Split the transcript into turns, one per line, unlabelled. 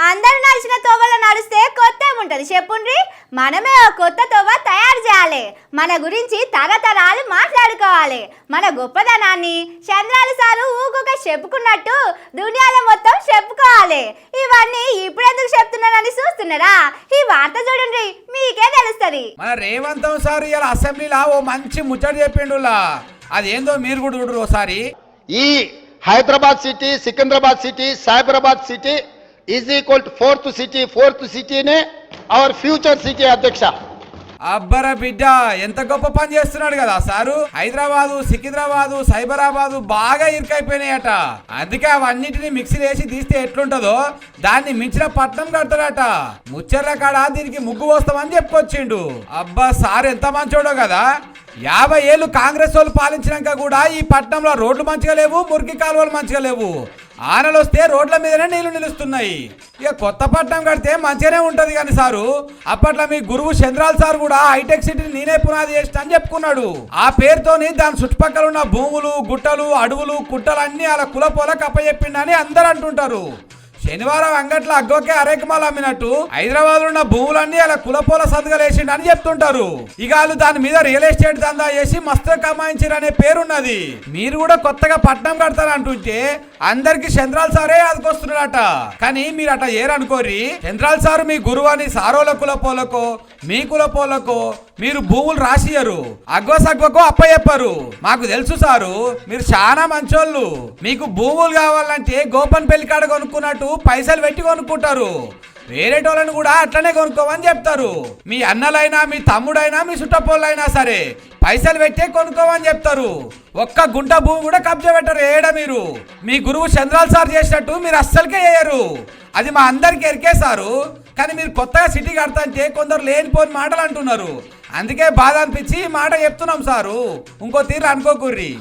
అందరూ నడిచిన తోవలో నడిస్తే కొత్త ఏముంటది చెప్పుండ్రి. మనమే ఒక కొత్త తోవ తయారు చేయాలి. మన గురించి తరతరాలు మాట్లాడుకోవాలి. మన గొప్పదనాన్ని చంద్రాల సారు ఊకొక చెప్పుకున్నట్టు దునియాలో మొత్తం చెప్పుకోవాలి. ఇవన్నీ ఇప్పుడెందుకు చెప్తున్నానని చూస్తున్నారా? ఈ వార్త చూడండి, మీకే తెలుస్తుంది.
మన రేవంత్ సార్ ఇలా అసెంబ్లీలో ఓ మంచి ముచ్చట చెప్పిండులా. అదేందో మీరు కూడా చూడరు ఒకసారి.
ఈ Hyderabad city, Secunderabad city, Cyberabad city is equal to fourth సిటీనే అవర్ ఫ్యూచర్ సిటీ అధ్యక్ష.
అబ్బరా బిడ్డ, ఎంత గొప్ప పని చేస్తున్నాడు కదా సారు. హైదరాబాదు, సికింద్రాబాదు, సైబరాబాదు బాగా ఇరుకైపోయినాయట. అందుకే అవన్నిటిని మిక్సీ వేసి తీస్తే ఎట్లుంటదో దాన్ని మించిన పట్నం కడతాడట. ముచ్చర్ల కాడ దీనికి ముగ్గు వస్తామని చెప్పుకొచ్చిండు. అబ్బా సార్ ఎంత మంచోడో కదా. 50 ఏళ్ళు కాంగ్రెస్ వాళ్ళు పాలించినాక కూడా ఈ పట్టణంలో రోడ్లు మంచిగా లేవు, మురికి కాలువలు మంచిగా లేవు. ఆనలు వస్తే రోడ్ల మీదనే నీళ్లు నిలుస్తున్నాయి. ఇక కొత్త పట్టణం కడితే మంచిగానే ఉంటది కానీ సారు, అప్పట్లో మీ గురువు చంద్రాల్ సార్ కూడా హైటెక్ సిటీని నేనే పునాది చేస్తా అని చెప్పుకున్నాడు. ఆ పేరుతోని దాని చుట్టుపక్కల ఉన్న భూములు, గుట్టలు, అడవులు, కుట్టలు అన్ని అలా కులపోలకు అప్పచెప్పిండని అందరు అంటుంటారు. శనివారం అంగట్లో అగ్గోకే అరేకమాలు అమ్మినట్టు హైదరాబాద్ లో ఉన్న భూములన్నీ అలా కులపోల సదుగలేసిండు అని చెప్తుంటారు. ఇక వాళ్ళు దాని మీద రియల్ ఎస్టేట్ దందా చేసి మస్తు కమాయించారు అనే పేరున్నది. మీరు కూడా కొత్తగా పట్నం కడతారంటుంటే అందరికి చంద్రాల్ సారే అదికొస్తున్నాడట. కానీ మీరు అట్లా ఏరనుకోరి. చంద్రాల్ సారు మీ గురువు అని సారోల కులపోలకో మీ కులపోలకో మీరు భూములు రాసియరు, అగ్వసగ్వకో అప్పచెప్పరు. మాకు తెలుసు సారు, మీరు చాలా మంచోళ్ళు. మీకు భూములు కావాలంటే గోపన్ పెళ్లి కాడ కొనుక్కున్నట్టు పైసలు పెట్టి కొనుక్కుంటారు. వేరేటోళ్ళని కూడా అట్లనే కొనుక్కోమని చెప్తారు. మీ అన్నలైనా, మీ తమ్ముడైనా, మీ చుట్టపోళ్ళైనా సరే పైసలు పెట్టే కొనుక్కోమని చెప్తారు. ఒక్క గుంట భూమి కూడా కబ్జా పెట్టరు ఏడా మీరు. మీ గురువు చంద్రాల్ సార్ చేసినట్టు మీరు అస్సలకే చేయరు. అది మా అందరికి ఎరికేసారు. కానీ మీరు కొత్తగా సిటీ కడతా అంటే కొందరు లేనిపోని మాటలు అంటున్నారు. అందుకే బాధ అనిపించి మాట చెప్తున్నాం సారు. ఇంకో తీరు అనుకోకుర్రి.